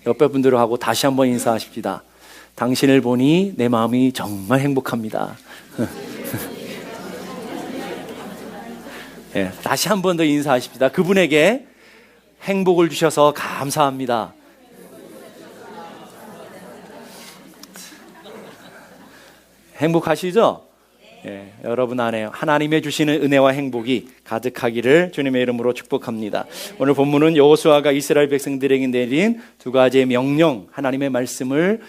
옆에 분들하고 다시 한번 인사하십시다. 당신을 보니 내 마음이 정말 행복합니다. 네, 다시 한 번 더 인사하십시다. 그분에게 행복을 주셔서 감사합니다. 행복하시죠? 예, 여러분 안에 하나님의 주시는 은혜와 행복이 가득하기를 주님의 이름으로 축복합니다. 오늘 본문은 여호수아가 이스라엘 백성들에게 내린 두 가지의 명령, 하나님의 말씀을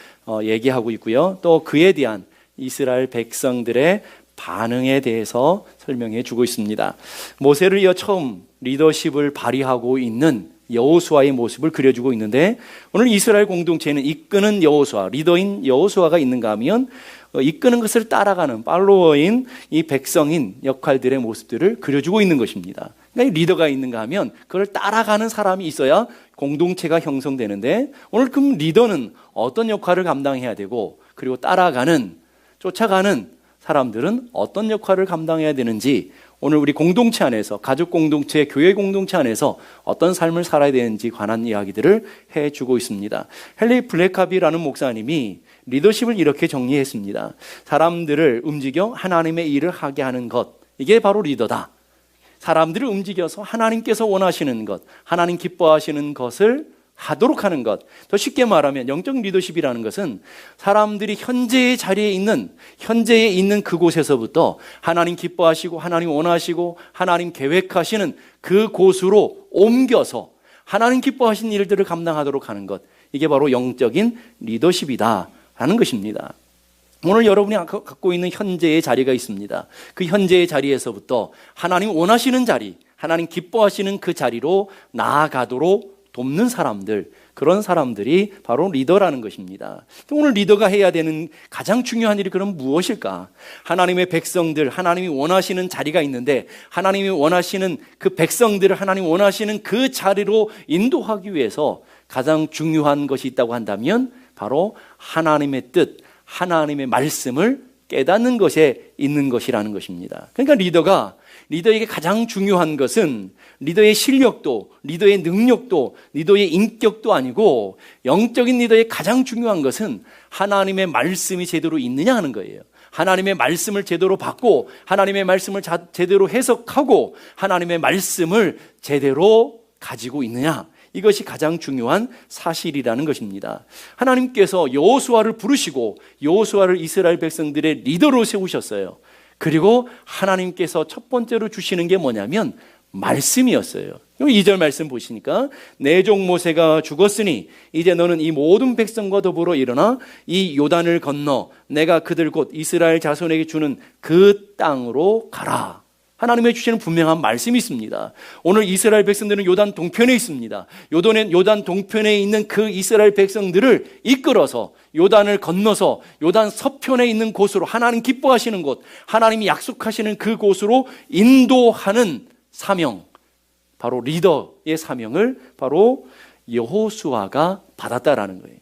얘기하고 있고요. 또 그에 대한 이스라엘 백성들의 반응에 대해서 설명해 주고 있습니다. 모세를 이어 처음 리더십을 발휘하고 있는 여호수아의 모습을 그려주고 있는데, 오늘 이스라엘 공동체는 이끄는 여호수아, 리더인 여호수아가 있는가 하면 이끄는 것을 따라가는 팔로워인 이 백성인 역할들의 모습들을 그려주고 있는 것입니다. 그러니까 리더가 있는가 하면 그걸 따라가는 사람이 있어야 공동체가 형성되는데, 오늘 그럼 리더는 어떤 역할을 감당해야 되고, 그리고 따라가는, 쫓아가는 사람들은 어떤 역할을 감당해야 되는지, 오늘 우리 공동체 안에서, 가족 공동체, 교회 공동체 안에서 어떤 삶을 살아야 되는지 관한 이야기들을 해주고 있습니다. 헨리 블랙카비라는 목사님이 리더십을 이렇게 정리했습니다. 사람들을 움직여 하나님의 일을 하게 하는 것, 이게 바로 리더다. 사람들을 움직여서 하나님께서 원하시는 것, 하나님 기뻐하시는 것을 하도록 하는 것. 더 쉽게 말하면 영적 리더십이라는 것은 사람들이 현재의 자리에 있는, 현재에 있는 그곳에서부터 하나님 기뻐하시고 하나님 원하시고 하나님 계획하시는 그곳으로 옮겨서 하나님 기뻐하신 일들을 감당하도록 하는 것, 이게 바로 영적인 리더십이다 라는 것입니다. 오늘 여러분이 갖고 있는 현재의 자리가 있습니다. 그 현재의 자리에서부터 하나님 원하시는 자리, 하나님 기뻐하시는 그 자리로 나아가도록 돕는 사람들, 그런 사람들이 바로 리더라는 것입니다. 오늘 리더가 해야 되는 가장 중요한 일이 그럼 무엇일까? 하나님의 백성들, 하나님이 원하시는 자리가 있는데, 하나님이 원하시는 그 백성들을 하나님 원하시는 그 자리로 인도하기 위해서 가장 중요한 것이 있다고 한다면 바로 하나님의 뜻, 하나님의 말씀을 깨닫는 것에 있는 것이라는 것입니다. 그러니까 리더에게 가장 중요한 것은 리더의 실력도, 리더의 능력도, 리더의 인격도 아니고, 영적인 리더의 가장 중요한 것은 하나님의 말씀이 제대로 있느냐 하는 거예요. 하나님의 말씀을 제대로 받고, 하나님의 말씀을 제대로 해석하고, 하나님의 말씀을 제대로 가지고 있느냐, 이것이 가장 중요한 사실이라는 것입니다. 하나님께서 여호수아를 부르시고 여호수아를 이스라엘 백성들의 리더로 세우셨어요. 그리고 하나님께서 첫 번째로 주시는 게 뭐냐면 말씀이었어요. 2절 말씀 보시니까, 내 종 모세가 죽었으니 이제 너는 이 모든 백성과 더불어 일어나 이 요단을 건너 내가 그들 곧 이스라엘 자손에게 주는 그 땅으로 가라. 하나님의 주시는 분명한 말씀이 있습니다. 오늘 이스라엘 백성들은 요단 동편에 있습니다. 요단 동편에 있는 그 이스라엘 백성들을 이끌어서 요단을 건너서 요단 서편에 있는 곳으로, 하나님 기뻐하시는 곳, 하나님이 약속하시는 그 곳으로 인도하는 사명, 바로 리더의 사명을 바로 여호수아가 받았다라는 거예요.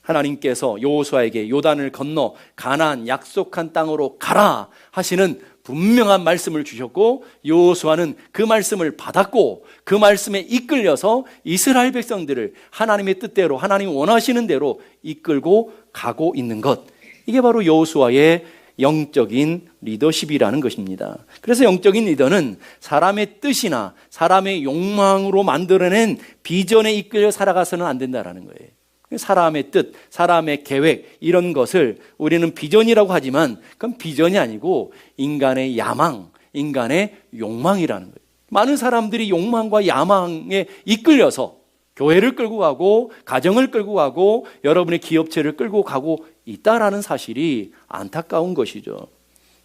하나님께서 여호수아에게 요단을 건너 가나안 약속한 땅으로 가라 하시는 분명한 말씀을 주셨고, 여호수아는 그 말씀을 받았고 그 말씀에 이끌려서 이스라엘 백성들을 하나님의 뜻대로, 하나님 원하시는 대로 이끌고 가고 있는 것, 이게 바로 여호수아의 영적인 리더십이라는 것입니다. 그래서 영적인 리더는 사람의 뜻이나 사람의 욕망으로 만들어낸 비전에 이끌려 살아가서는 안 된다는 거예요. 사람의 뜻, 사람의 계획, 이런 것을 우리는 비전이라고 하지만 그건 비전이 아니고 인간의 야망, 인간의 욕망이라는 거예요. 많은 사람들이 욕망과 야망에 이끌려서 교회를 끌고 가고 가정을 끌고 가고 여러분의 기업체를 끌고 가고 있다라는 사실이 안타까운 것이죠.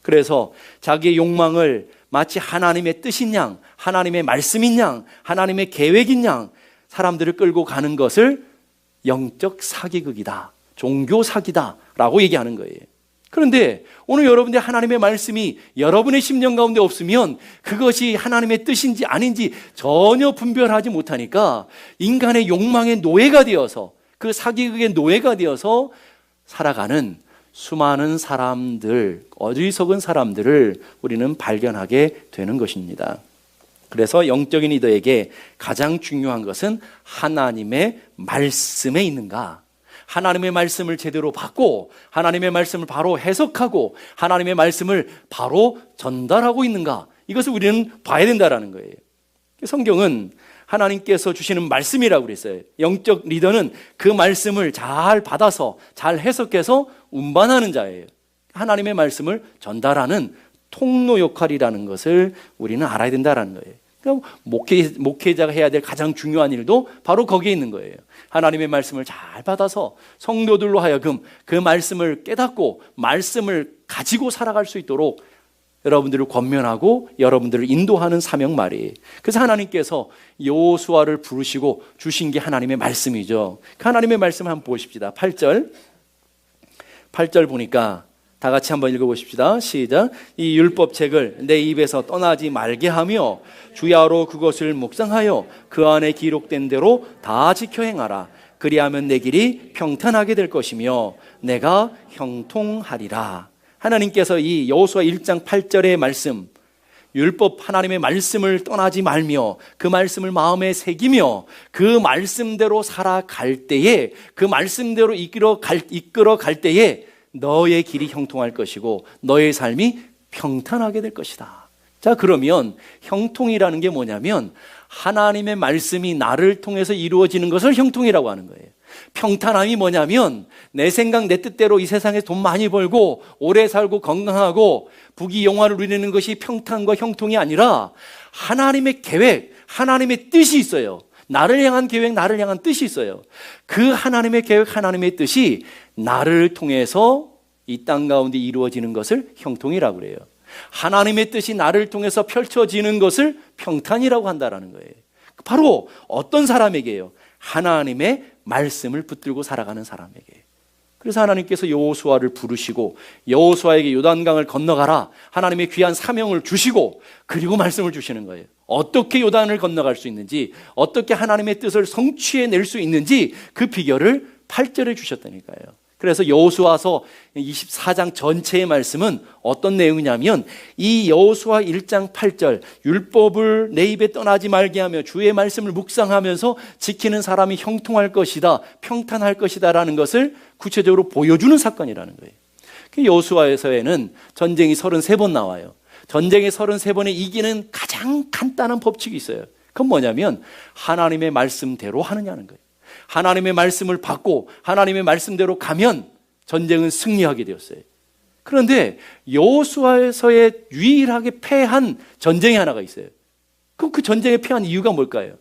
그래서 자기의 욕망을 마치 하나님의 뜻인 양, 하나님의 말씀인 양, 하나님의 계획인 양 사람들을 끌고 가는 것을 영적 사기극이다, 종교 사기다 라고 얘기하는 거예요. 그런데 오늘 여러분들 하나님의 말씀이 여러분의 심령 가운데 없으면 그것이 하나님의 뜻인지 아닌지 전혀 분별하지 못하니까 인간의 욕망의 노예가 되어서, 그 사기극의 노예가 되어서 살아가는 수많은 사람들, 어리석은 사람들을 우리는 발견하게 되는 것입니다. 그래서 영적인 리더에게 가장 중요한 것은 하나님의 말씀에 있는가, 하나님의 말씀을 제대로 받고 하나님의 말씀을 바로 해석하고 하나님의 말씀을 바로 전달하고 있는가, 이것을 우리는 봐야 된다는 거예요. 성경은 하나님께서 주시는 말씀이라고 그랬어요. 영적 리더는 그 말씀을 잘 받아서 잘 해석해서 운반하는 자예요. 하나님의 말씀을 전달하는 통로 역할이라는 것을 우리는 알아야 된다는 거예요. 그러니까 목회자가 해야 될 가장 중요한 일도 바로 거기에 있는 거예요. 하나님의 말씀을 잘 받아서 성도들로 하여금 그 말씀을 깨닫고 말씀을 가지고 살아갈 수 있도록 여러분들을 권면하고 여러분들을 인도하는 사명 말이에요. 그래서 하나님께서 여호수아를 부르시고 주신 게 하나님의 말씀이죠. 그 하나님의 말씀을 한번 보십시다. 8절 보니까 다 같이 한번 읽어보십시다. 시작. 이 율법책을 내 입에서 떠나지 말게 하며 주야로 그것을 묵상하여 그 안에 기록된 대로 다 지켜 행하라. 그리하면 내 길이 평탄하게 될 것이며 내가 형통하리라. 하나님께서 이 여호수아 1장 8절의 말씀, 율법 하나님의 말씀을 떠나지 말며 그 말씀을 마음에 새기며 그 말씀대로 살아갈 때에, 그 말씀대로 이끌어갈 때에 너의 길이 형통할 것이고 너의 삶이 평탄하게 될 것이다. 자, 그러면 형통이라는 게 뭐냐면 하나님의 말씀이 나를 통해서 이루어지는 것을 형통이라고 하는 거예요. 평탄함이 뭐냐면 내 생각 내 뜻대로 이 세상에서 돈 많이 벌고 오래 살고 건강하고 부귀영화를 누리는 것이 평탄과 형통이 아니라 하나님의 계획, 하나님의 뜻이 있어요. 나를 향한 계획, 나를 향한 뜻이 있어요. 그 하나님의 계획, 하나님의 뜻이 나를 통해서 이 땅 가운데 이루어지는 것을 형통이라고 그래요. 하나님의 뜻이 나를 통해서 펼쳐지는 것을 평탄이라고 한다는 거예요. 바로 어떤 사람에게요? 하나님의 말씀을 붙들고 살아가는 사람에게. 그래서 하나님께서 여호수아를 부르시고 여호수아에게 요단강을 건너가라, 하나님의 귀한 사명을 주시고 그리고 말씀을 주시는 거예요. 어떻게 요단을 건너갈 수 있는지, 어떻게 하나님의 뜻을 성취해낼 수 있는지 그 비결을 8절에 주셨다니까요. 그래서 여호수아서 24장 전체의 말씀은 어떤 내용이냐면 이 여호수아 1장 8절 율법을 내 입에 떠나지 말게 하며 주의 말씀을 묵상하면서 지키는 사람이 형통할 것이다, 평탄할 것이다 라는 것을 구체적으로 보여주는 사건이라는 거예요. 여호수아에서에는 전쟁이 33번 나와요. 전쟁의 33번에 이기는 가장 간단한 법칙이 있어요. 그건 뭐냐면 하나님의 말씀대로 하느냐는 거예요. 하나님의 말씀을 받고 하나님의 말씀대로 가면 전쟁은 승리하게 되었어요. 그런데 여호수아에서의 유일하게 패한 전쟁이 하나가 있어요. 그 전쟁에 패한 이유가 뭘까요?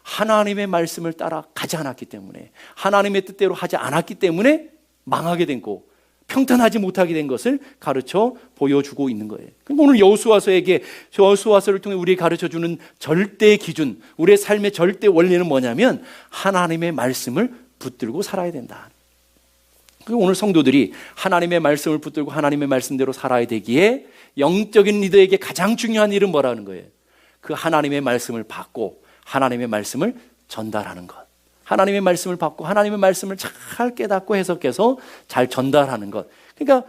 하나님의 말씀을 따라 가지 않았기 때문에, 하나님의 뜻대로 하지 않았기 때문에 망하게 된 거, 평탄하지 못하게 된 것을 가르쳐 보여주고 있는 거예요. 그러니까 오늘 여호수아서를 통해 우리에게 가르쳐주는 절대 기준, 우리의 삶의 절대 원리는 뭐냐면 하나님의 말씀을 붙들고 살아야 된다. 그리고 오늘 성도들이 하나님의 말씀을 붙들고 하나님의 말씀대로 살아야 되기에 영적인 리더에게 가장 중요한 일은 뭐라는 거예요? 그 하나님의 말씀을 받고 하나님의 말씀을 전달하는 것. 하나님의 말씀을 받고 하나님의 말씀을 잘 깨닫고 해석해서 잘 전달하는 것. 그러니까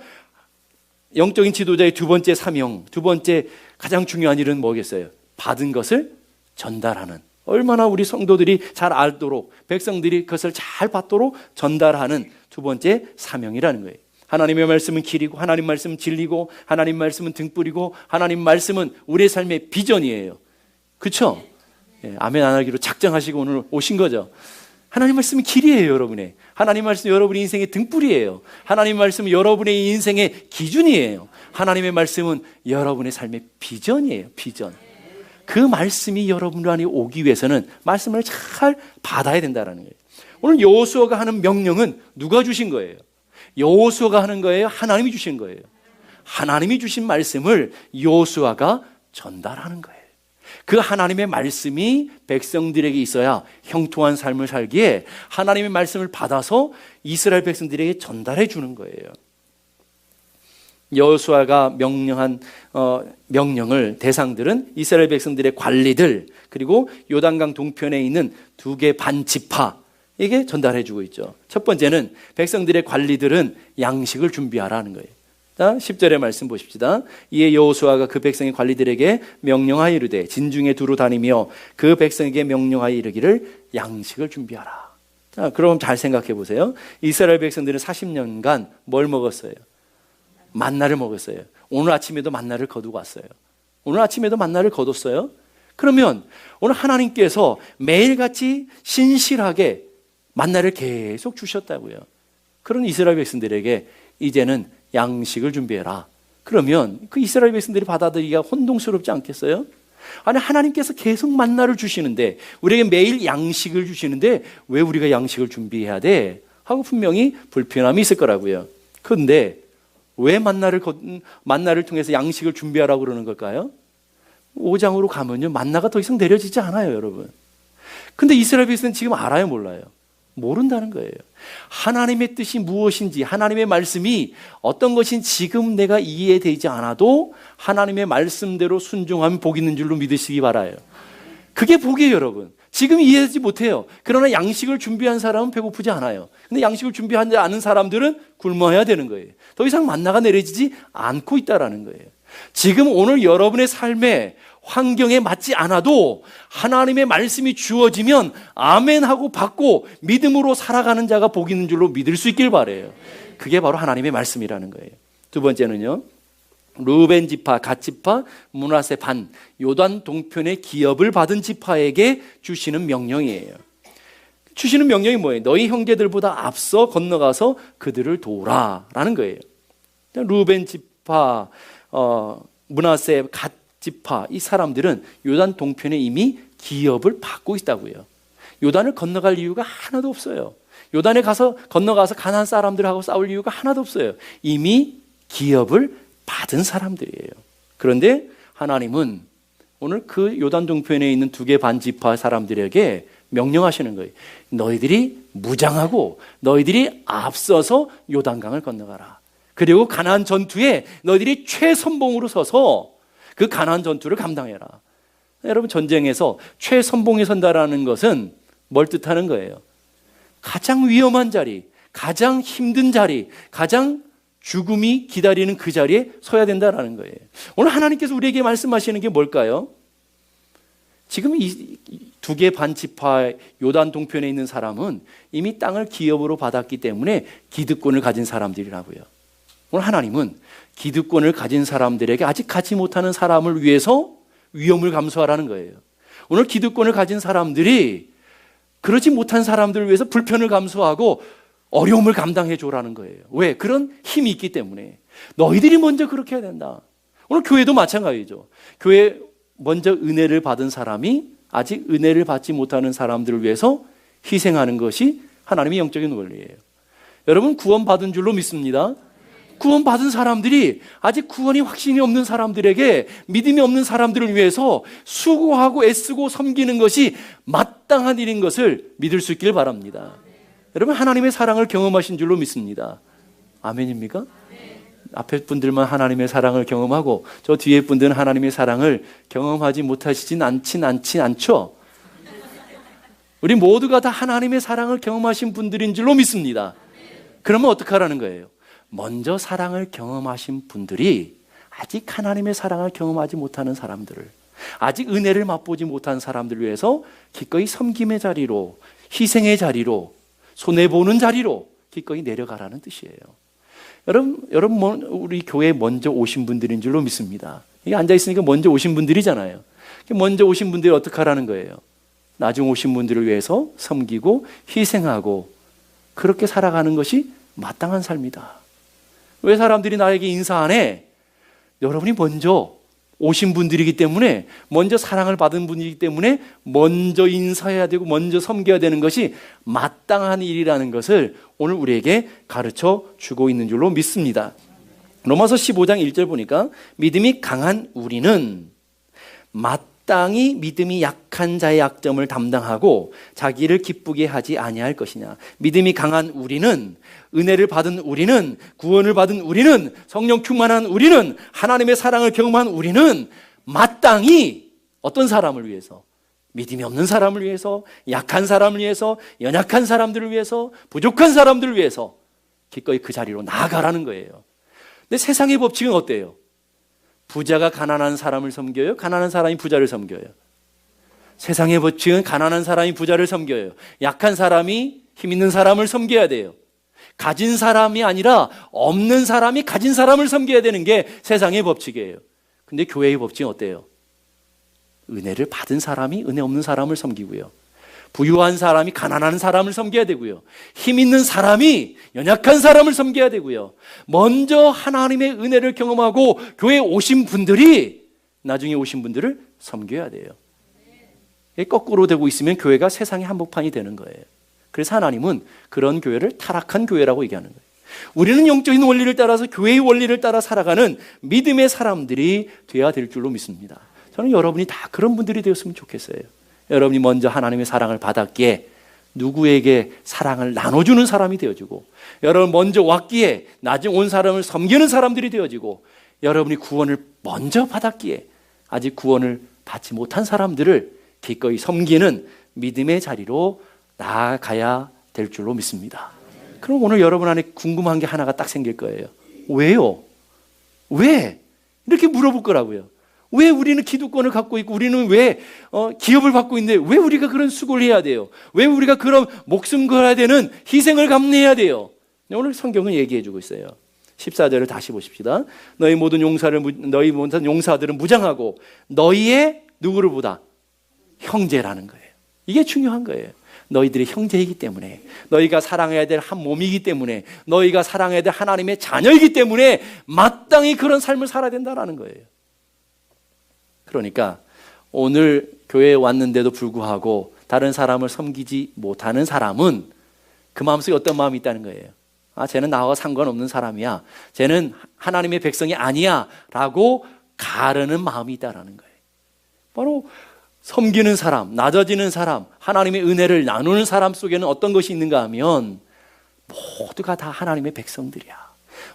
영적인 지도자의 두 번째 사명, 두 번째 가장 중요한 일은 뭐겠어요? 받은 것을 전달하는. 얼마나 우리 성도들이 잘 알도록, 백성들이 그것을 잘 받도록 전달하는 두 번째 사명이라는 거예요. 하나님의 말씀은 길이고 하나님 말씀은 진리고 하나님 말씀은 등불이고 하나님 말씀은 우리의 삶의 비전이에요. 그렇죠? 예, 아멘 안 하기로 작정하시고 오늘 오신 거죠. 하나님 말씀은 길이에요, 여러분의. 하나님 말씀은 여러분의 인생의 등불이에요. 하나님 말씀은 여러분의 인생의 기준이에요. 하나님의 말씀은 여러분의 삶의 비전이에요, 비전. 그 말씀이 여러분 안에 오기 위해서는 말씀을 잘 받아야 된다는 거예요. 오늘 여호수아가 하는 명령은 누가 주신 거예요? 여호수아가 하는 거예요? 하나님이 주신 거예요? 하나님이 주신 말씀을 여호수아가 전달하는 거예요. 그 하나님의 말씀이 백성들에게 있어야 형통한 삶을 살기에 하나님의 말씀을 받아서 이스라엘 백성들에게 전달해 주는 거예요. 여호수아가 명령한 명령을 대상들은 이스라엘 백성들의 관리들, 그리고 요단강 동편에 있는 2개 반 지파에게 전달해 주고 있죠. 첫 번째는 백성들의 관리들은 양식을 준비하라는 거예요. 자, 10절의 말씀 보십시다. 이에 여호수아가 그 백성의 관리들에게 명령하여 이르되 진중에 두루 다니며 그 백성에게 명령하여 이르기를 양식을 준비하라. 자, 그럼 잘 생각해 보세요. 이스라엘 백성들은 40년간 뭘 먹었어요? 만나를 먹었어요. 오늘 아침에도 만나를 거두고 왔어요. 오늘 아침에도 만나를 거뒀어요. 그러면 오늘 하나님께서 매일같이 신실하게 만나를 계속 주셨다고요. 그런 이스라엘 백성들에게 이제는 양식을 준비해라. 그러면 그 이스라엘 백성들이 받아들이기가 혼동스럽지 않겠어요? 아니, 하나님께서 계속 만나를 주시는데, 우리에게 매일 양식을 주시는데 왜 우리가 양식을 준비해야 돼? 하고 분명히 불편함이 있을 거라고요. 그런데 왜 만나를 통해서 양식을 준비하라고 그러는 걸까요? 5장으로 가면요, 만나가 더 이상 내려지지 않아요, 여러분. 근데 이스라엘 백성은 지금 알아요, 몰라요? 모른다는 거예요. 하나님의 뜻이 무엇인지, 하나님의 말씀이 어떤 것인지 지금 내가 이해되지 않아도 하나님의 말씀대로 순종하면 복 있는 줄로 믿으시기 바라요. 그게 복이에요, 여러분. 지금 이해하지 못해요. 그러나 양식을 준비한 사람은 배고프지 않아요. 근데 양식을 준비하지 않은 사람들은 굶어야 되는 거예요. 더 이상 만나가 내려지지 않고 있다라는 거예요. 지금 오늘 여러분의 삶에 환경에 맞지 않아도 하나님의 말씀이 주어지면 아멘 하고 받고 믿음으로 살아가는 자가 복 있는 줄로 믿을 수 있길 바라요. 그게 바로 하나님의 말씀이라는 거예요. 두 번째는요, 루벤 지파, 갓 지파, 므낫세 반, 요단 동편의 기업을 받은 지파에게 주시는 명령이에요. 주시는 명령이 뭐예요? 너희 형제들보다 앞서 건너가서 그들을 도우라라는 거예요. 루벤 지파, 므낫세, 갓 지파, 이 사람들은 요단 동편에 이미 기업을 받고 있다고요. 요단을 건너갈 이유가 하나도 없어요. 요단에 건너가서 가나안 사람들하고 싸울 이유가 하나도 없어요. 이미 기업을 받은 사람들이에요. 그런데 하나님은 오늘 그 요단 동편에 있는 2개 반 지파 사람들에게 명령하시는 거예요. 너희들이 무장하고 너희들이 앞서서 요단강을 건너가라. 그리고 가나안 전투에 너희들이 최선봉으로 서서 그 가나안 전투를 감당해라. 여러분, 전쟁에서 최선봉에 선다라는 것은 뭘 뜻하는 거예요? 가장 위험한 자리, 가장 힘든 자리, 가장 죽음이 기다리는 그 자리에 서야 된다라는 거예요. 오늘 하나님께서 우리에게 말씀하시는 게 뭘까요? 지금 이 2개 반 지파 요단 동편에 있는 사람은 이미 땅을 기업으로 받았기 때문에 기득권을 가진 사람들이라고요. 오늘 하나님은 기득권을 가진 사람들에게 아직 갖지 못하는 사람을 위해서 위험을 감수하라는 거예요. 오늘 기득권을 가진 사람들이 그러지 못한 사람들을 위해서 불편을 감수하고 어려움을 감당해 줘라는 거예요. 왜? 그런 힘이 있기 때문에. 너희들이 먼저 그렇게 해야 된다. 오늘 교회도 마찬가지죠. 교회 먼저 은혜를 받은 사람이 아직 은혜를 받지 못하는 사람들을 위해서 희생하는 것이 하나님의 영적인 원리예요. 여러분, 구원받은 줄로 믿습니다. 구원받은 사람들이 아직 구원이 확신이 없는 사람들에게, 믿음이 없는 사람들을 위해서 수고하고 애쓰고 섬기는 것이 마땅한 일인 것을 믿을 수 있길 바랍니다. 여러분, 하나님의 사랑을 경험하신 줄로 믿습니다. 아멘입니까? 앞에 분들만 하나님의 사랑을 경험하고 저 뒤에 분들은 하나님의 사랑을 경험하지 못하시진 않죠? 우리 모두가 다 하나님의 사랑을 경험하신 분들인 줄로 믿습니다. 그러면 어떻게 하라는 거예요? 먼저 사랑을 경험하신 분들이 아직 하나님의 사랑을 경험하지 못하는 사람들을, 아직 은혜를 맛보지 못한 사람들을 위해서 기꺼이 섬김의 자리로, 희생의 자리로, 손해보는 자리로 기꺼이 내려가라는 뜻이에요. 여러분, 우리 교회에 먼저 오신 분들인 줄로 믿습니다. 이게 앉아있으니까 먼저 오신 분들이잖아요. 먼저 오신 분들이 어떻게 하라는 거예요? 나중 오신 분들을 위해서 섬기고 희생하고 그렇게 살아가는 것이 마땅한 삶이다. 왜 사람들이 나에게 인사 안 해? 여러분이 먼저 오신 분들이기 때문에, 먼저 사랑을 받은 분이기 때문에 먼저 인사해야 되고 먼저 섬겨야 되는 것이 마땅한 일이라는 것을 오늘 우리에게 가르쳐 주고 있는 줄로 믿습니다. 로마서 15장 1절 보니까 믿음이 강한 우리는 마땅히 믿음이 약한 자의 약점을 담당하고 자기를 기쁘게 하지 아니할 것이냐. 믿음이 강한 우리는, 은혜를 받은 우리는, 구원을 받은 우리는, 성령 충만한 우리는, 하나님의 사랑을 경험한 우리는 마땅히 어떤 사람을 위해서? 믿음이 없는 사람을 위해서, 약한 사람을 위해서, 연약한 사람들을 위해서, 부족한 사람들을 위해서 기꺼이 그 자리로 나아가라는 거예요. 근데 세상의 법칙은 어때요? 부자가 가난한 사람을 섬겨요? 가난한 사람이 부자를 섬겨요? 세상의 법칙은 가난한 사람이 부자를 섬겨요. 약한 사람이 힘 있는 사람을 섬겨야 돼요. 가진 사람이 아니라 없는 사람이 가진 사람을 섬겨야 되는 게 세상의 법칙이에요. 근데 교회의 법칙은 어때요? 은혜를 받은 사람이 은혜 없는 사람을 섬기고요. 부유한 사람이 가난한 사람을 섬겨야 되고요. 힘 있는 사람이 연약한 사람을 섬겨야 되고요. 먼저 하나님의 은혜를 경험하고 교회에 오신 분들이 나중에 오신 분들을 섬겨야 돼요. 거꾸로 되고 있으면 교회가 세상의 한복판이 되는 거예요. 그래서 하나님은 그런 교회를 타락한 교회라고 얘기하는 거예요. 우리는 영적인 원리를 따라서 교회의 원리를 따라 살아가는 믿음의 사람들이 되어야 될 줄로 믿습니다. 저는 여러분이 다 그런 분들이 되었으면 좋겠어요. 여러분이 먼저 하나님의 사랑을 받았기에 누구에게 사랑을 나눠주는 사람이 되어지고, 여러분 먼저 왔기에 나중에 온 사람을 섬기는 사람들이 되어지고, 여러분이 구원을 먼저 받았기에 아직 구원을 받지 못한 사람들을 기꺼이 섬기는 믿음의 자리로 나아가야 될 줄로 믿습니다. 그럼 오늘 여러분 안에 궁금한 게 하나가 딱 생길 거예요. 왜요? 왜? 이렇게 물어볼 거라고요. 왜 우리는 기득권을 갖고 있고, 우리는 왜 기업을 받고 있는데 왜 우리가 그런 수고를 해야 돼요? 왜 우리가 그런 목숨 걸어야 되는 희생을 감내해야 돼요? 오늘 성경은 얘기해 주고 있어요. 14절을 다시 보십시다. 너희 모든 용사들은 무장하고 너희의 누구를 보다? 형제라는 거예요. 이게 중요한 거예요. 너희들의 형제이기 때문에, 너희가 사랑해야 될 한 몸이기 때문에, 너희가 사랑해야 될 하나님의 자녀이기 때문에 마땅히 그런 삶을 살아야 된다는 거예요. 그러니까 오늘 교회에 왔는데도 불구하고 다른 사람을 섬기지 못하는 사람은 그 마음속에 어떤 마음이 있다는 거예요. 쟤는 나와 상관없는 사람이야, 쟤는 하나님의 백성이 아니야 라고 가르는 마음이 있다는 거예요. 바로 섬기는 사람, 낮아지는 사람, 하나님의 은혜를 나누는 사람 속에는 어떤 것이 있는가 하면 모두가 다 하나님의 백성들이야.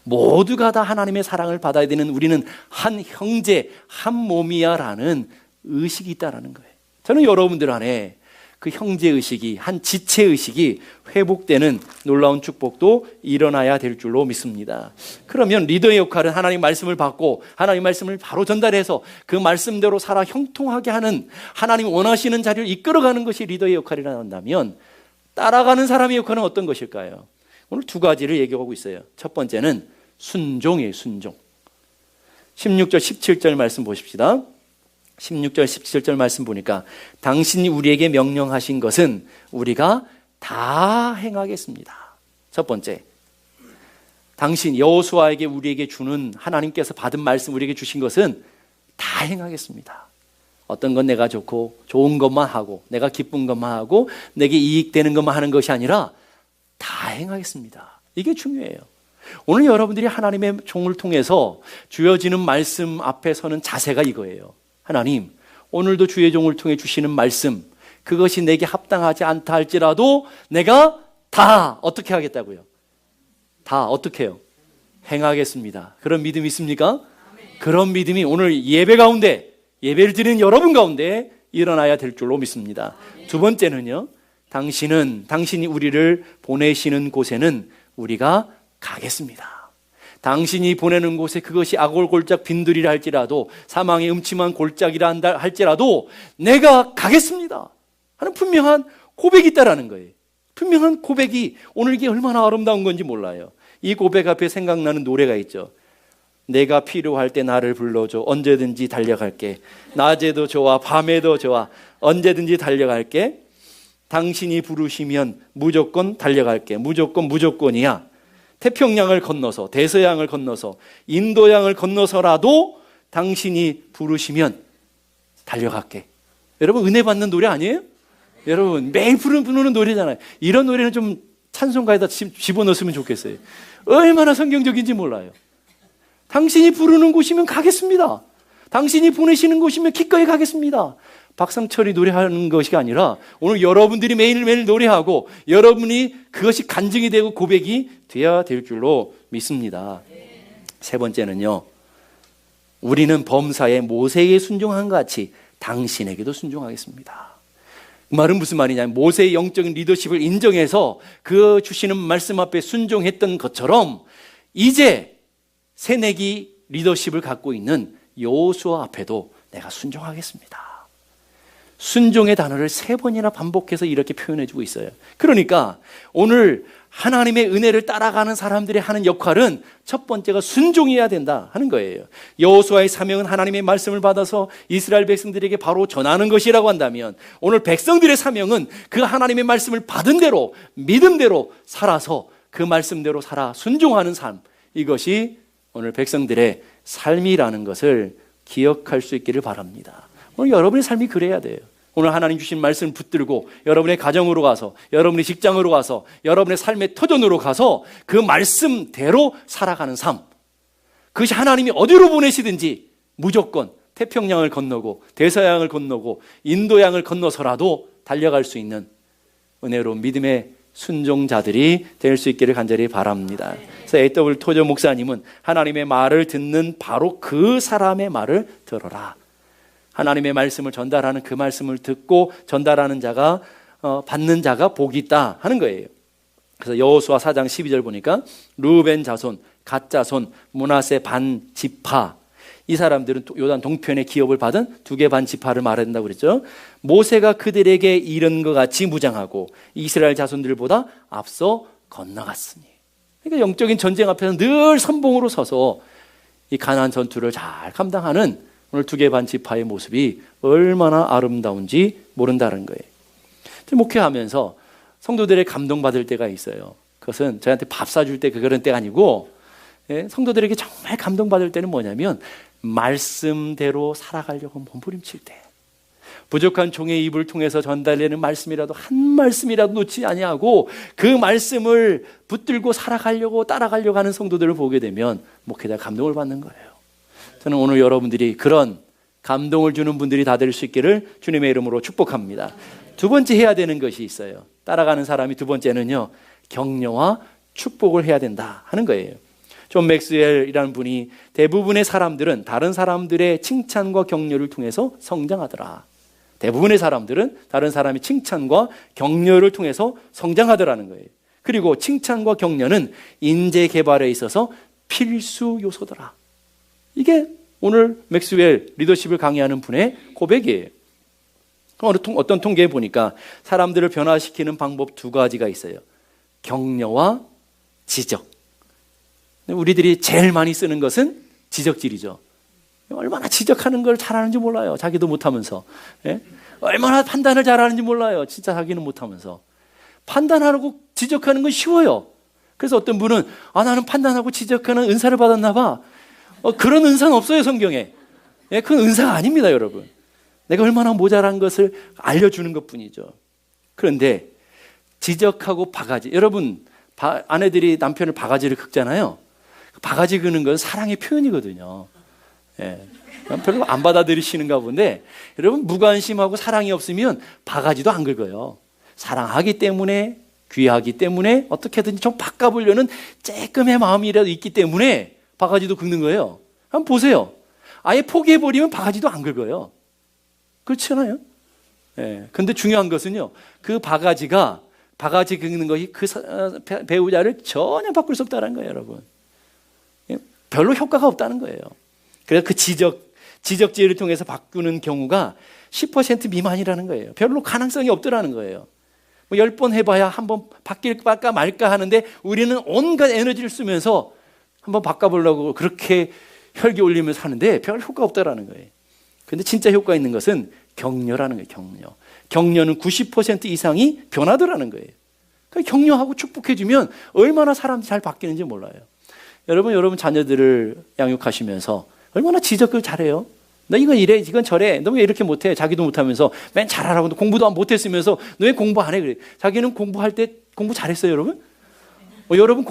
모두가 다 하나님의 사랑을 받아야 되는, 우리는 한 형제, 한 몸이야 라는 의식이 있다는 거예요. 저는 여러분들 안에 그 형제의식이, 한 지체의식이 회복되는 놀라운 축복도 일어나야 될 줄로 믿습니다. 그러면 리더의 역할은 하나님 말씀을 받고 하나님 말씀을 바로 전달해서 그 말씀대로 살아 형통하게 하는, 하나님 원하시는 자리를 이끌어가는 것이 리더의 역할이라 한다면, 따라가는 사람의 역할은 어떤 것일까요? 오늘 두 가지를 얘기하고 있어요. 첫 번째는 순종이에요. 순종. 16절 17절 말씀 보십시다. 16절 17절 말씀 보니까 당신이 우리에게 명령하신 것은 우리가 다 행하겠습니다. 첫 번째, 당신 여호수아에게 우리에게 주는, 하나님께서 받은 말씀 우리에게 주신 것은 다 행하겠습니다. 어떤 건 내가 좋고 좋은 것만 하고 내가 기쁜 것만 하고 내게 이익되는 것만 하는 것이 아니라 다 행하겠습니다. 이게 중요해요. 오늘 여러분들이 하나님의 종을 통해서 주어지는 말씀 앞에 서는 자세가 이거예요. 하나님, 오늘도 주의 종을 통해 주시는 말씀, 그것이 내게 합당하지 않다 할지라도 내가 다 어떻게 하겠다고요? 다 어떻게 해요? 행하겠습니다. 그런 믿음이 있습니까? 그런 믿음이 오늘 예배 가운데, 예배를 드리는 여러분 가운데 일어나야 될 줄로 믿습니다. 두 번째는요, 당신이 우리를 보내시는 곳에는 우리가 가겠습니다. 당신이 보내는 곳에 그것이 악골골짝 빈들이라 할지라도, 사망의 음침한 골짜기라 할지라도 내가 가겠습니다 하는 분명한 고백이 있다라는 거예요. 분명한 고백이, 오늘 이게 얼마나 아름다운 건지 몰라요. 이 고백 앞에 생각나는 노래가 있죠. 내가 필요할 때 나를 불러줘, 언제든지 달려갈게. 낮에도 좋아 밤에도 좋아, 언제든지 달려갈게. 당신이 부르시면 무조건 달려갈게. 무조건이야. 태평양을 건너서, 대서양을 건너서, 인도양을 건너서라도 당신이 부르시면 달려갈게. 여러분, 은혜 받는 노래 아니에요? 여러분, 매일 부르는 노래잖아요. 이런 노래는 좀 찬송가에다 집어넣었으면 좋겠어요. 얼마나 성경적인지 몰라요. 당신이 부르는 곳이면 가겠습니다. 당신이 보내시는 곳이면 기꺼이 가겠습니다. 박상철이 노래하는 것이 아니라 오늘 여러분들이 매일매일 노래하고 여러분이 그것이 간증이 되고 고백이 되어야 될 줄로 믿습니다. 세 번째는요, 우리는 범사에 모세에게 순종한 것 같이 당신에게도 순종하겠습니다. 그 말은 무슨 말이냐면, 모세의 영적인 리더십을 인정해서 그 주시는 말씀 앞에 순종했던 것처럼 이제 새내기 리더십을 갖고 있는 여호수아 앞에도 내가 순종하겠습니다. 순종의 단어를 3번이나 반복해서 이렇게 표현해주고 있어요. 그러니까 오늘 하나님의 은혜를 따라가는 사람들이 하는 역할은 첫 번째가 순종해야 된다 하는 거예요. 여호수아의 사명은 하나님의 말씀을 받아서 이스라엘 백성들에게 바로 전하는 것이라고 한다면, 오늘 백성들의 사명은 그 하나님의 말씀을 받은 대로 믿음대로 살아서 그 말씀대로 살아 순종하는 삶, 이것이 오늘 백성들의 삶이라는 것을 기억할 수 있기를 바랍니다. 오늘 여러분의 삶이 그래야 돼요. 오늘 하나님 주신 말씀을 붙들고 여러분의 가정으로 가서, 여러분의 직장으로 가서, 여러분의 삶의 터전으로 가서 그 말씀대로 살아가는 삶, 그것이 하나님이 어디로 보내시든지 무조건 태평양을 건너고 대서양을 건너고 인도양을 건너서라도 달려갈 수 있는 은혜로운 믿음의 순종자들이 될 수 있기를 간절히 바랍니다. 그래서 A.W. 토저 목사님은 하나님의 말을 듣는 바로 그 사람의 말을 들어라. 하나님의 말씀을 전달하는 그 말씀을 듣고 전달하는 자가 받는 자가 복이 있다 하는 거예요. 그래서 여호수아 4장 12절 보니까 르우벤 자손, 갓 자손, 므낫세 반 지파, 이 사람들은 요단 동편의 기업을 받은 2개 반 지파를 말한다고 그랬죠. 모세가 그들에게 이른 것 같이 무장하고 이스라엘 자손들보다 앞서 건너갔으니. 그러니까 영적인 전쟁 앞에서 늘 선봉으로 서서 이 가나안 전투를 잘 감당하는 오늘 2개 반 지파의 모습이 얼마나 아름다운지 모른다는 거예요. 목회하면서 성도들의 감동받을 때가 있어요. 그것은 저한테 밥 사줄 때 그런 때가 아니고, 성도들에게 정말 감동받을 때는 뭐냐면 말씀대로 살아가려고 몸부림칠 때, 부족한 종의 입을 통해서 전달되는 말씀이라도 한 말씀이라도 놓지 아니하고 그 말씀을 붙들고 살아가려고 따라가려고 하는 성도들을 보게 되면 목회자 감동을 받는 거예요. 저는 오늘 여러분들이 그런 감동을 주는 분들이 다 될 수 있기를 주님의 이름으로 축복합니다. 2번째 해야 되는 것이 있어요. 따라가는 사람이 2번째는요, 격려와 축복을 해야 된다 하는 거예요. 존 맥스웰이라는 분이 대부분의 사람들은 다른 사람들의 칭찬과 격려를 통해서 성장하더라. 대부분의 사람들은 다른 사람의 칭찬과 격려를 통해서 성장하더라는 거예요. 그리고 칭찬과 격려는 인재 개발에 있어서 필수 요소더라. 이게 오늘 맥스웰 리더십을 강의하는 분의 고백이에요. 어떤 통계에 보니까 사람들을 변화시키는 방법 2가지가 있어요. 격려와 지적. 우리들이 제일 많이 쓰는 것은 지적질이죠. 얼마나 지적하는 걸 잘하는지 몰라요. 자기도 못하면서. 얼마나 판단을 잘하는지 몰라요. 진짜 자기는 못하면서. 판단하고 지적하는 건 쉬워요. 그래서 어떤 분은 나는 판단하고 지적하는 은사를 받았나 봐. 그런 은사는 없어요, 성경에. 그건 은사가 아닙니다, 여러분. 내가 얼마나 모자란 것을 알려주는 것뿐이죠. 그런데 지적하고 바가지, 여러분 아내들이 남편을 바가지를 긁잖아요. 바가지 긁는 건 사랑의 표현이거든요. 별로 안 받아들이시는가 본데, 여러분 무관심하고 사랑이 없으면 바가지도 안 긁어요. 사랑하기 때문에, 귀하기 때문에 어떻게든지 좀 바꿔보려는 조금의 마음이라도 있기 때문에 바가지도 긁는 거예요. 한번 보세요. 아예 포기해버리면 바가지도 안 긁어요. 그렇지 않아요? 근데 중요한 것은요, 그 바가지 긁는 것이 그 배우자를 전혀 바꿀 수 없다는 거예요, 여러분. 별로 효과가 없다는 거예요. 그래서 그 지적질을 통해서 바꾸는 경우가 10% 미만이라는 거예요. 별로 가능성이 없더라는 거예요. 10번 해봐야 한번 바뀔까 말까 하는데 우리는 온갖 에너지를 쓰면서 한번 바꿔보려고 그렇게 혈기 올리면서 하는데 별 효과 없다라는 거예요. 근데 진짜 효과 있는 것은 격려라는 거예요. 격려는 90% 이상이 변하더라는 거예요. 그러니까 격려하고 축복해주면 얼마나 사람들이 잘 바뀌는지 몰라요. 여러분 자녀들을 양육하시면서 얼마나 지적을 잘해요. 너 이건 이래, 이건 저래, 너 왜 이렇게 못해? 자기도 못하면서 맨 잘하라고 공부도 못했으면서 너 왜 공부 안 해? 그래. 자기는 공부할 때 공부 잘했어요, 여러분? 여러분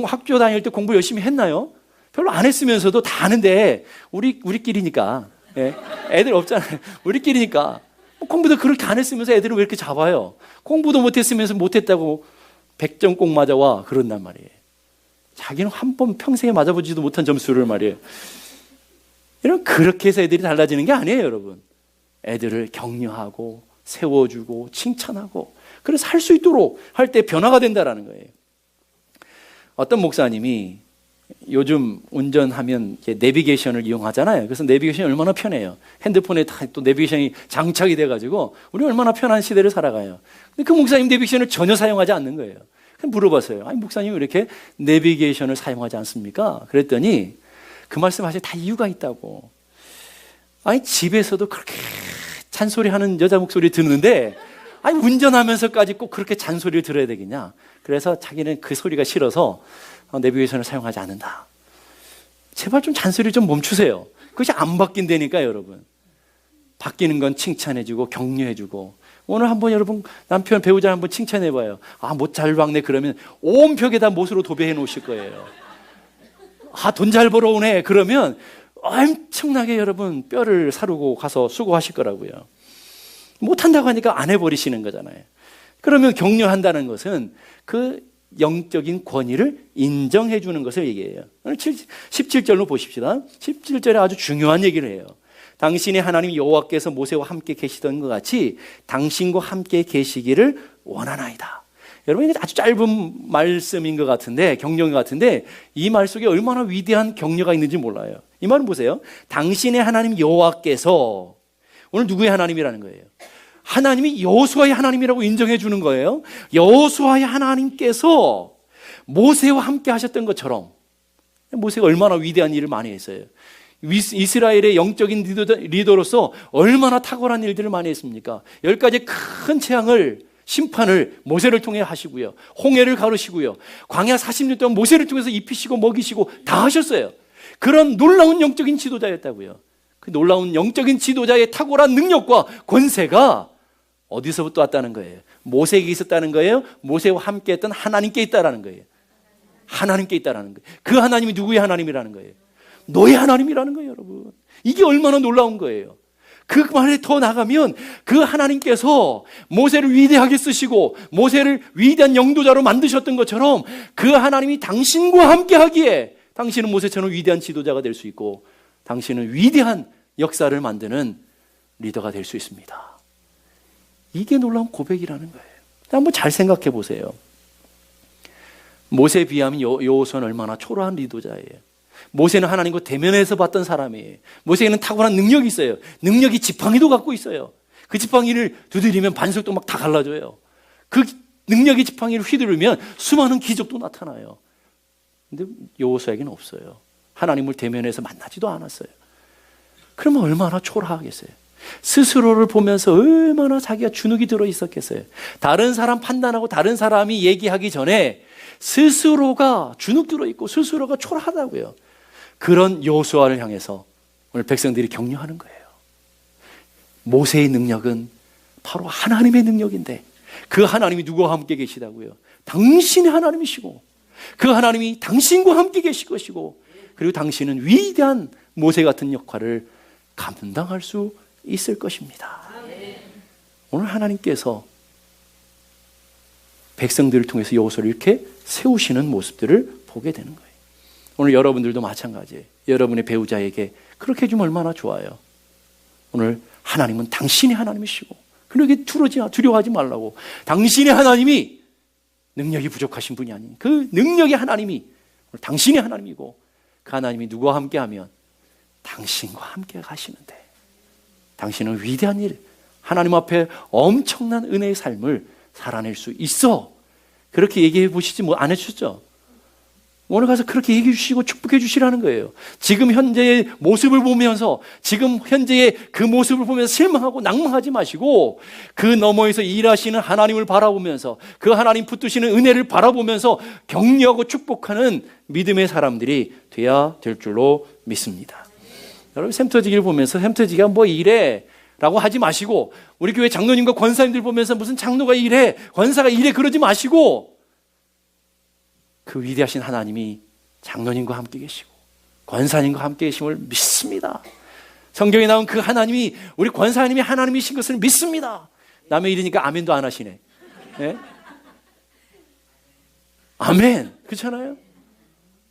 학교 다닐 때 공부 열심히 했나요? 별로 안 했으면서도 다 아는데 우리끼리니까. 애들 없잖아요. 우리끼리니까. 공부도 그렇게 안 했으면서 애들은 왜 이렇게 잡아요? 공부도 못했으면서 못했다고 100점 꼭 맞아와 그런단 말이에요. 자기는 한 번 평생에 맞아보지도 못한 점수를 말이에요. 이런 그렇게 해서 애들이 달라지는 게 아니에요, 여러분. 애들을 격려하고 세워주고 칭찬하고 그래서 할 수 있도록 할 때 변화가 된다라는 거예요. 어떤 목사님이 요즘 운전하면 내비게이션을 이용하잖아요. 그래서 내비게이션이 얼마나 편해요. 핸드폰에 다 또 내비게이션이 장착이 돼가지고 우리 얼마나 편한 시대를 살아가요. 근데 그 목사님 내비게이션을 전혀 사용하지 않는 거예요. 그래서 물어봤어요. 아니 목사님 왜 이렇게 내비게이션을 사용하지 않습니까? 그랬더니 그 말씀하실 다 이유가 있다고. 아니 집에서도 그렇게 잔소리하는 여자 목소리 듣는데 아니 운전하면서까지 꼭 그렇게 잔소리를 들어야 되겠냐? 그래서 자기는 그 소리가 싫어서 내비게이션을 사용하지 않는다. 제발 좀 잔소리 좀 멈추세요. 그것이 안 바뀐다니까요, 여러분. 바뀌는 건 칭찬해주고 격려해주고. 오늘 한번 여러분 남편 배우자 한번 칭찬해봐요. 아, 못 잘 박네 그러면 온 벽에다 못으로 도배해 놓으실 거예요. 아, 돈 잘 벌어오네 그러면 엄청나게 여러분 뼈를 사르고 가서 수고하실 거라고요. 못한다고 하니까 안 해버리시는 거잖아요. 그러면 격려한다는 것은 그 영적인 권위를 인정해 주는 것을 얘기해요. 오늘 17절로 보십시다. 17절에 아주 중요한 얘기를 해요. 당신의 하나님 여호와께서 모세와 함께 계시던 것 같이 당신과 함께 계시기를 원하나이다. 여러분 이게 아주 짧은 말씀인 것 같은데 격려인 것 같은데 이 말 속에 얼마나 위대한 격려가 있는지 몰라요. 이 말은 보세요. 당신의 하나님 여호와께서 오늘 누구의 하나님이라는 거예요? 하나님이 여호수아의 하나님이라고 인정해 주는 거예요. 여호수아의 하나님께서 모세와 함께 하셨던 것처럼 모세가 얼마나 위대한 일을 많이 했어요. 이스라엘의 영적인 리더로서 얼마나 탁월한 일들을 많이 했습니까? 10가지 큰 재앙을 심판을 모세를 통해 하시고요. 홍해를 가르시고요. 광야 40년 동안 모세를 통해서 입히시고 먹이시고 다 하셨어요. 그런 놀라운 영적인 지도자였다고요. 그 놀라운 영적인 지도자의 탁월한 능력과 권세가 어디서부터 왔다는 거예요? 모세에게 있었다는 거예요? 모세와 함께 했던 하나님께 있다라는 거예요. 하나님께 있다라는 거예요. 그 하나님이 누구의 하나님이라는 거예요? 너의 하나님이라는 거예요, 여러분. 이게 얼마나 놀라운 거예요. 그 말에 더 나가면 그 하나님께서 모세를 위대하게 쓰시고 모세를 위대한 영도자로 만드셨던 것처럼 그 하나님이 당신과 함께 하기에 당신은 모세처럼 위대한 지도자가 될 수 있고 당신은 위대한 역사를 만드는 리더가 될 수 있습니다. 이게 놀라운 고백이라는 거예요. 한번 잘 생각해 보세요. 모세에 비하면 여호수아는 얼마나 초라한 리더자예요. 모세는 하나님과 대면해서 봤던 사람이에요. 모세에는 탁월한 능력이 있어요. 능력이 지팡이도 갖고 있어요. 그 지팡이를 두드리면 반석도 막 다 갈라져요. 그 능력이 지팡이를 휘두르면 수많은 기적도 나타나요. 근데 여호수아에게는 없어요. 하나님을 대면해서 만나지도 않았어요. 그러면 얼마나 초라하겠어요. 스스로를 보면서 얼마나 자기가 주눅이 들어 있었겠어요. 다른 사람 판단하고 다른 사람이 얘기하기 전에 스스로가 주눅 들어 있고 스스로가 초라하다고요. 그런 여호수아를 향해서 오늘 백성들이 격려하는 거예요. 모세의 능력은 바로 하나님의 능력인데 그 하나님이 누구와 함께 계시다고요? 당신의 하나님이시고 그 하나님이 당신과 함께 계실 것이고 그리고 당신은 위대한 모세 같은 역할을 감당할 수 있을 것입니다. 오늘 하나님께서 백성들을 통해서 여호수아를 이렇게 세우시는 모습들을 보게 되는 거예요. 오늘 여러분들도 마찬가지예요. 여러분의 배우자에게 그렇게 해주면 얼마나 좋아요. 오늘 하나님은 당신의 하나님이시고 그러게 두려워하지 말라고. 당신의 하나님이 능력이 부족하신 분이 아닌 그 능력의 하나님이 오늘 당신의 하나님이고 그 하나님이 누구와 함께하면 당신과 함께 가시는데 당신은 위대한 일, 하나님 앞에 엄청난 은혜의 삶을 살아낼 수 있어. 그렇게 얘기해 보시지 뭐 안 해주셨죠? 오늘 가서 그렇게 얘기해 주시고 축복해 주시라는 거예요. 지금 현재의 모습을 보면서 지금 현재의 그 모습을 보면서 실망하고 낭망하지 마시고 그 너머에서 일하시는 하나님을 바라보면서 그 하나님 붙드시는 은혜를 바라보면서 격려하고 축복하는 믿음의 사람들이 돼야 될 줄로 믿습니다. 여러분 샘터지기를 보면서 샘터지기가 뭐 이래 라고 하지 마시고 우리 교회 장로님과 권사님들 보면서 무슨 장로가 이래 권사가 이래 그러지 마시고 그 위대하신 하나님이 장로님과 함께 계시고 권사님과 함께 계심을 믿습니다. 성경에 나온 그 하나님이 우리 권사님이 하나님이신 것을 믿습니다. 남의 일이니까 아멘도 안 하시네. 네? 아멘. 그렇잖아요.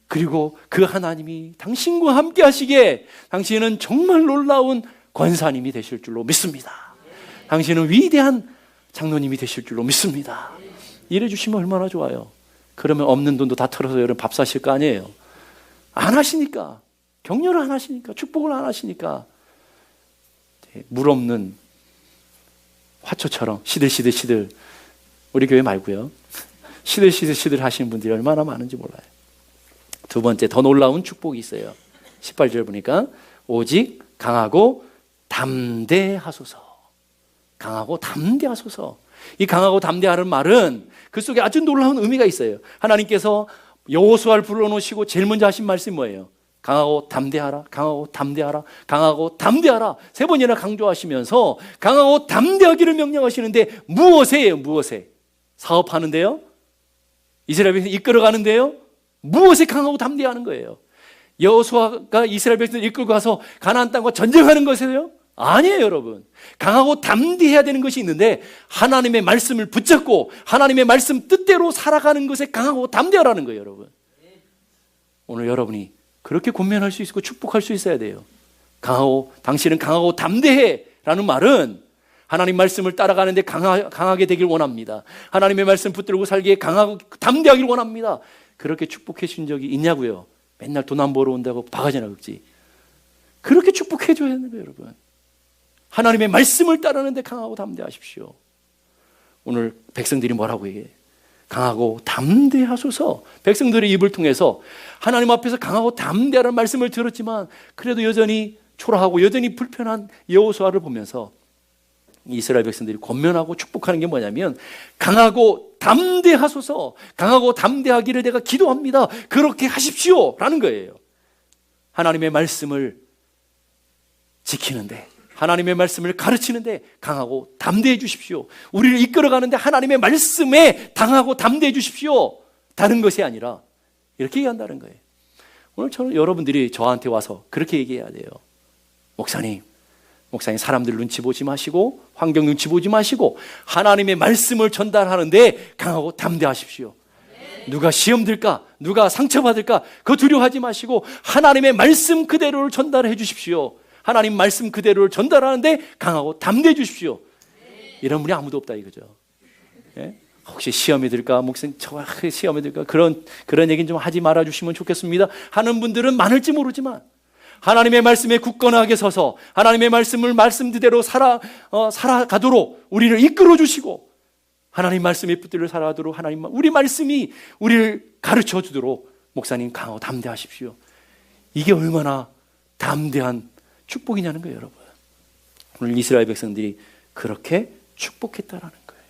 그리고 그 하나님이 당신과 함께 하시기에 당신은 정말 놀라운 권사님이 되실 줄로 믿습니다. 당신은 위대한 장로님이 되실 줄로 믿습니다. 이래 주시면 얼마나 좋아요. 그러면 없는 돈도 다 털어서 여러분 밥 사실 거 아니에요. 안 하시니까, 격려를 안 하시니까, 축복을 안 하시니까 물 없는 화초처럼 시들시들, 우리 교회 말고요, 시들시들 하시는 분들이 얼마나 많은지 몰라요. 두 번째, 더 놀라운 축복이 있어요. 18절 보니까 오직 강하고 담대하소서. 강하고 담대하소서. 이 강하고 담대하는 말은 그 속에 아주 놀라운 의미가 있어요. 하나님께서 여호수아를 불러놓으시고 제일 먼저 하신 말씀이 뭐예요? 강하고 담대하라, 강하고 담대하라, 강하고 담대하라. 세 번이나 강조하시면서 강하고 담대하기를 명령하시는데 무엇에요? 무엇에? 사업하는데요? 이스라엘 백성 이끌어가는데요? 무엇에 강하고 담대하는 거예요? 여호수아가 이스라엘 백성을 이끌고 가서 가나안 땅과 전쟁하는 것이에요? 아니에요, 여러분. 강하고 담대해야 되는 것이 있는데 하나님의 말씀을 붙잡고 하나님의 말씀 뜻대로 살아가는 것에 강하고 담대하라는 거예요, 여러분. 오늘 여러분이 그렇게 권면할 수 있고 축복할 수 있어야 돼요. 당신은 강하고 담대해 라는 말은 하나님 말씀을 따라가는데 강하게 되길 원합니다. 하나님의 말씀 붙들고 살기에 강하고 담대하길 원합니다. 그렇게 축복해 준 적이 있냐고요? 맨날 돈 안 벌어 온다고 바가지나 긁지. 그렇게 축복해 줘야 하는 거예요, 여러분. 하나님의 말씀을 따르는데 강하고 담대하십시오. 오늘 백성들이 뭐라고 얘기해? 강하고 담대하소서. 백성들의 입을 통해서 하나님 앞에서 강하고 담대하라는 말씀을 들었지만 그래도 여전히 초라하고 여전히 불편한 여호수아를 보면서 이스라엘 백성들이 권면하고 축복하는 게 뭐냐면 강하고 담대하소서. 강하고 담대하기를 내가 기도합니다. 그렇게 하십시오 라는 거예요. 하나님의 말씀을 지키는데, 하나님의 말씀을 가르치는데 강하고 담대해 주십시오. 우리를 이끌어가는데 하나님의 말씀에 강하고 담대해 주십시오. 다른 것이 아니라 이렇게 얘기한다는 거예요. 오늘 여러분들이 저한테 와서 그렇게 얘기해야 돼요. 목사님 사람들 눈치 보지 마시고 환경 눈치 보지 마시고 하나님의 말씀을 전달하는데 강하고 담대하십시오. 누가 시험 들까, 누가 상처받을까 그거 두려워하지 마시고 하나님의 말씀 그대로를 전달해 주십시오. 하나님 말씀 그대로를 전달하는데 강하고 담대해 주십시오. 이런 분이 아무도 없다 이거죠. 예? 혹시 시험이 들까, 목사님 저 시험이 들까, 그런 얘기는 좀 하지 말아 주시면 좋겠습니다 하는 분들은 많을지 모르지만 하나님의 말씀에 굳건하게 서서 하나님의 말씀을 말씀대로 살아가도록 우리를 이끌어 주시고 하나님 말씀의 붙들려 살아가도록 우리 말씀이 우리를 가르쳐 주도록 목사님 강하고 담대하십시오. 이게 얼마나 담대한 축복이냐는 거예요, 여러분. 오늘 이스라엘 백성들이 그렇게 축복했다라는 거예요.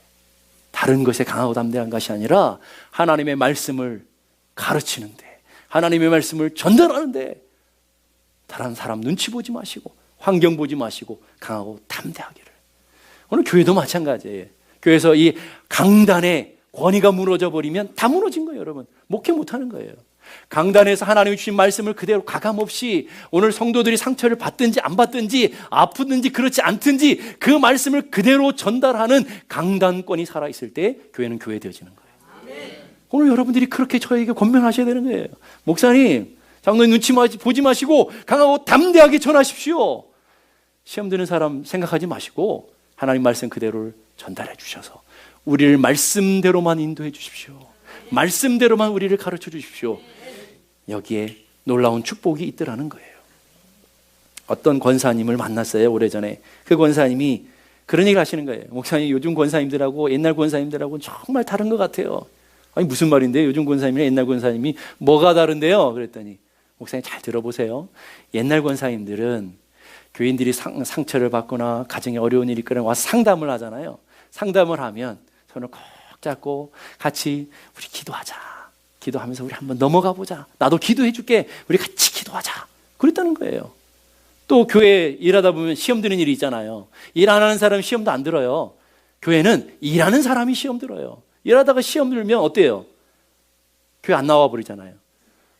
다른 것에 강하고 담대한 것이 아니라 하나님의 말씀을 가르치는데, 하나님의 말씀을 전달하는데 다른 사람 눈치 보지 마시고 환경 보지 마시고 강하고 담대하기를. 오늘 교회도 마찬가지예요. 교회에서 이 강단의 권위가 무너져 버리면 다 무너진 거예요, 여러분. 목회 못하는 거예요. 강단에서 하나님이 주신 말씀을 그대로 가감없이 오늘 성도들이 상처를 받든지 안 받든지 아프든지 그렇지 않든지 그 말씀을 그대로 전달하는 강단권이 살아있을 때 교회는 교회 되어지는 거예요. 오늘 여러분들이 그렇게 저에게 권면하셔야 되는 거예요. 목사님, 장로님 눈치 보지 마시고 강하고 담대하게 전하십시오. 시험 드는 사람 생각하지 마시고 하나님 말씀 그대로를 전달해 주셔서 우리를 말씀대로만 인도해 주십시오. 말씀대로만 우리를 가르쳐 주십시오. 여기에 놀라운 축복이 있더라는 거예요. 어떤 권사님을 만났어요, 오래전에. 그 권사님이 그런 얘기를 하시는 거예요. 목사님, 요즘 권사님들하고 옛날 권사님들하고는 정말 다른 것 같아요. 아니 무슨 말인데요? 요즘 권사님이랑 옛날 권사님이 뭐가 다른데요? 그랬더니 목사님 잘 들어보세요. 옛날 권사님들은 교인들이 상처를 받거나 가정에 어려운 일이 있거나 와서 상담을 하잖아요. 상담을 하면 손을 꼭 잡고 같이 우리 기도하자. 기도하면서 우리 한번 넘어가 보자. 나도 기도해 줄게. 우리 같이 기도하자. 그랬다는 거예요. 또 교회에 일하다 보면 시험 드는 일이 있잖아요. 일 안 하는 사람은 시험도 안 들어요. 교회는 일하는 사람이 시험 들어요. 일하다가 시험 들면 어때요? 교회 안 나와 버리잖아요.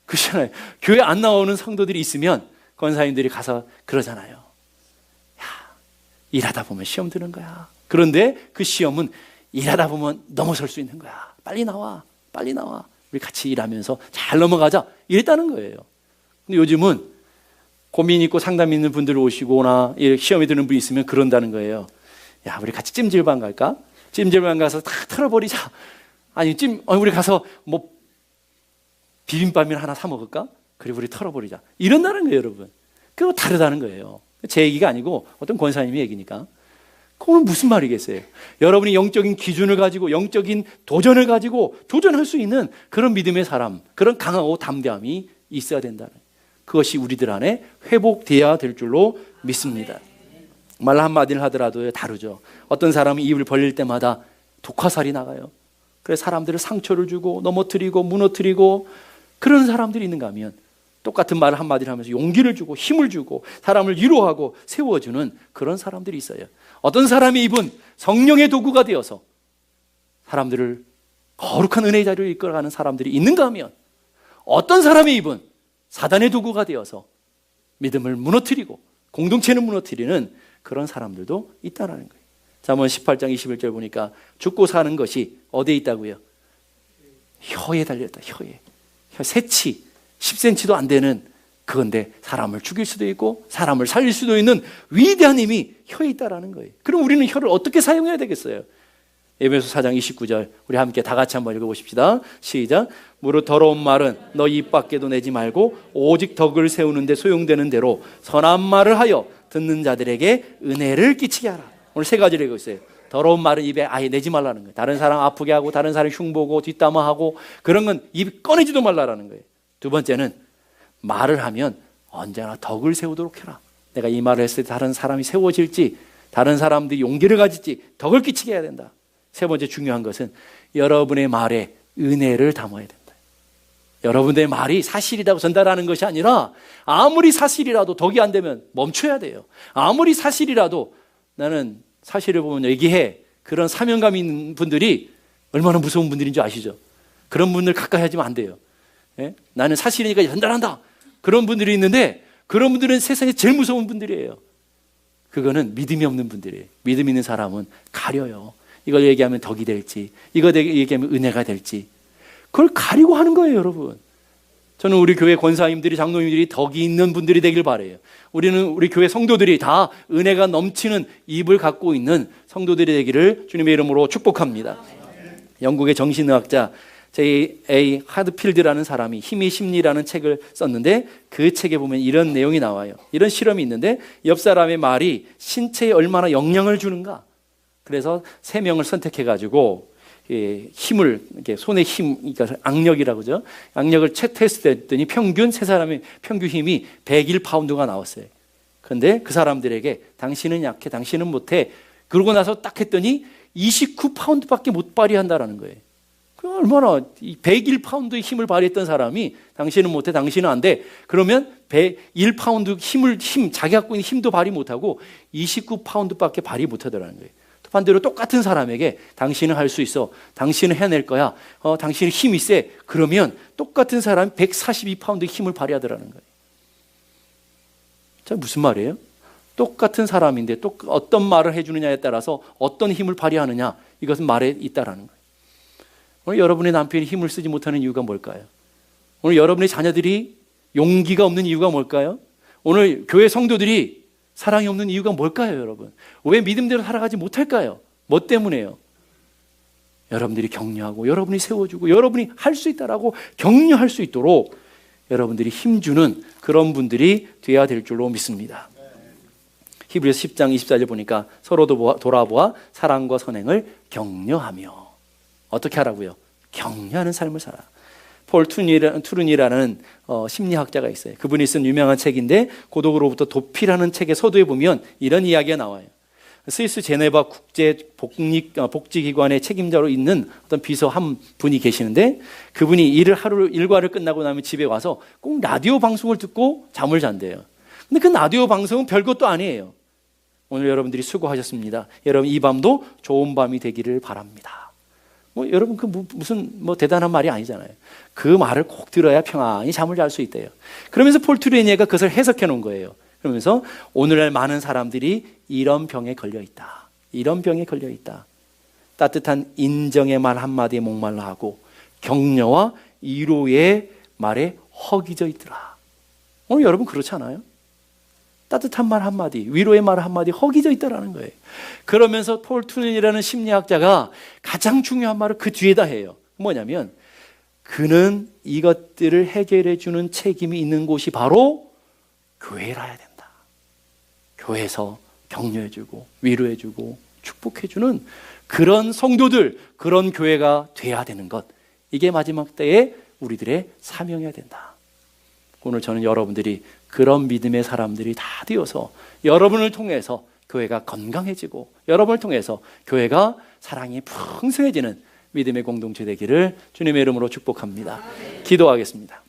그렇잖아요. 교회 안 나오는 성도들이 있으면 권사님들이 가서 그러잖아요. 야, 일하다 보면 시험 드는 거야. 그런데 그 시험은 일하다 보면 넘어설 수 있는 거야. 빨리 나와. 빨리 나와. 우리 같이 일하면서 잘 넘어가자. 이랬다는 거예요. 근데 요즘은 고민 있고 상담 있는 분들 오시거나 시험에 드는 분이 있으면 그런다는 거예요. 야, 우리 같이 찜질방 갈까? 찜질방 가서 다 털어버리자. 아니, 우리 가서 뭐 비빔밥이나 하나 사 먹을까? 그리고 우리 털어버리자. 이런다는 거예요, 여러분. 그거 다르다는 거예요. 제 얘기가 아니고 어떤 권사님의 얘기니까. 그건 무슨 말이겠어요? 여러분이 영적인 기준을 가지고 영적인 도전을 가지고 도전할 수 있는 그런 믿음의 사람, 그런 강하고 담대함이 있어야 된다는, 그것이 우리들 안에 회복되어야 될 줄로 믿습니다. 말 한마디를 하더라도 다르죠. 어떤 사람은 입을 벌릴 때마다 독화살이 나가요. 그래서 사람들을 상처를 주고 넘어뜨리고 무너뜨리고 그런 사람들이 있는가 하면, 똑같은 말 한마디를 하면서 용기를 주고 힘을 주고 사람을 위로하고 세워주는 그런 사람들이 있어요. 어떤 사람의 입은 성령의 도구가 되어서 사람들을 거룩한 은혜의 자리로 이끌어가는 사람들이 있는가 하면, 어떤 사람의 입은 사단의 도구가 되어서 믿음을 무너뜨리고 공동체를 무너뜨리는 그런 사람들도 있다는 거예요. 잠언 18장 21절 보니까 죽고 사는 것이 어디에 있다고요? 혀에 달려있다. 혀에. 새치 10cm도 안 되는 그건데 사람을 죽일 수도 있고 사람을 살릴 수도 있는 위대한 힘이 혀에 있다는 거예요. 그럼 우리는 혀를 어떻게 사용해야 되겠어요? 에베소 4장 29절 우리 함께 다 같이 한번 읽어보십시다. 시작. 무릇 더러운 말은 너 입 밖에도 내지 말고 오직 덕을 세우는 데 소용되는 대로 선한 말을 하여 듣는 자들에게 은혜를 끼치게 하라. 오늘 세 가지를 읽고 있어요. 더러운 말은 입에 아예 내지 말라는 거예요. 다른 사람 아프게 하고 다른 사람 흉보고 뒷담화하고 그런 건 입 꺼내지도 말라는 거예요. 두 번째는 말을 하면 언제나 덕을 세우도록 해라. 내가 이 말을 했을 때 다른 사람이 세워질지 다른 사람들이 용기를 가질지 덕을 끼치게 해야 된다. 세 번째 중요한 것은 여러분의 말에 은혜를 담아야 된다. 여러분의 말이 사실이라고 전달하는 것이 아니라 아무리 사실이라도 덕이 안 되면 멈춰야 돼요. 아무리 사실이라도 나는 사실을 보면 얘기해. 그런 사명감 있는 분들이 얼마나 무서운 분들인 줄 아시죠? 그런 분들 가까이 하지면 안 돼요. 예? 나는 사실이니까 전달한다. 그런 분들이 있는데 그런 분들은 세상에 제일 무서운 분들이에요. 그거는 믿음이 없는 분들이에요. 믿음 있는 사람은 가려요. 이걸 얘기하면 덕이 될지 이거 얘기하면 은혜가 될지 그걸 가리고 하는 거예요, 여러분. 저는 우리 교회 권사님들이 장로님들이 덕이 있는 분들이 되길 바라요. 우리 교회 성도들이 다 은혜가 넘치는 입을 갖고 있는 성도들이 되기를 주님의 이름으로 축복합니다. 영국의 정신의학자 J.A. 하드필드라는 사람이 힘의 심리라는 책을 썼는데 그 책에 보면 이런 내용이 나와요. 이런 실험이 있는데 옆 사람의 말이 신체에 얼마나 영향을 주는가. 그래서 3명을 선택해가지고 힘을 이렇게 손의 힘, 그러니까 악력이라고 그러죠. 악력을 테스트했더니 평균 세 사람의 평균 힘이 101파운드가 나왔어요. 그런데 그 사람들에게 당신은 약해, 당신은 못해. 그러고 나서 딱 했더니 29파운드밖에 못 발휘한다라는 거예요. 그 얼마나 101파운드의 힘을 발휘했던 사람이 당신은 못해, 당신은 안 돼. 그러면 101파운드 자기 갖고 있는 힘도 발휘 못하고 29파운드밖에 발휘 못하더라는 거예요. 반대로 똑같은 사람에게 당신은 할 수 있어, 당신은 해낼 거야, 당신은 힘이 세. 그러면 똑같은 사람이 142파운드의 힘을 발휘하더라는 거예요. 자, 무슨 말이에요? 똑같은 사람인데 어떤 말을 해주느냐에 따라서 어떤 힘을 발휘하느냐, 이것은 말에 있다라는 거예요. 오늘 여러분의 남편이 힘을 쓰지 못하는 이유가 뭘까요? 오늘 여러분의 자녀들이 용기가 없는 이유가 뭘까요? 오늘 교회 성도들이 사랑이 없는 이유가 뭘까요, 여러분? 왜 믿음대로 살아가지 못할까요? 뭐 때문에요? 여러분들이 격려하고 여러분이 세워주고 여러분이 할 수 있다라고 격려할 수 있도록 여러분들이 힘주는 그런 분들이 되어야 될 줄로 믿습니다. 히브리서 10장 24절 보니까 서로 돌아보아 사랑과 선행을 격려하며. 어떻게 하라고요? 격려하는 삶을 살아. 폴 투른이라는 심리학자가 있어요. 그분이 쓴 유명한 책인데 고독으로부터 도피라는 책의 서두에 보면 이런 이야기가 나와요. 스위스 제네바 국제 복지기관의 책임자로 있는 어떤 비서 한 분이 계시는데 그분이 일과를 끝나고 나면 집에 와서 꼭 라디오 방송을 듣고 잠을 잔대요. 근데 그 라디오 방송은 별것도 아니에요. 오늘 여러분들이 수고하셨습니다. 여러분 이 밤도 좋은 밤이 되기를 바랍니다. 여러분 무슨 대단한 말이 아니잖아요. 그 말을 꼭 들어야 평안히 잠을 잘 수 있대요. 그러면서 폴 투르니에가 그것을 해석해 놓은 거예요. 그러면서 오늘날 많은 사람들이 이런 병에 걸려 있다. 이런 병에 걸려 있다. 따뜻한 인정의 말 한마디에 목말라 하고 격려와 위로의 말에 허기져 있더라. 오늘 여러분 그렇지 않아요? 따뜻한 말 한마디, 위로의 말 한마디 허기져 있다라는 거예요. 그러면서 폴 투른이라는 심리학자가 가장 중요한 말을 그 뒤에다 해요. 뭐냐면 그는 이것들을 해결해 주는 책임이 있는 곳이 바로 교회라야 된다. 교회에서 격려해 주고 위로해 주고 축복해 주는 그런 성도들, 그런 교회가 돼야 되는 것. 이게 마지막 때에 우리들의 사명이어야 된다. 오늘 저는 여러분들이 그런 믿음의 사람들이 다 되어서 여러분을 통해서 교회가 건강해지고 여러분을 통해서 교회가 사랑이 풍성해지는 믿음의 공동체 되기를 주님의 이름으로 축복합니다. 기도하겠습니다.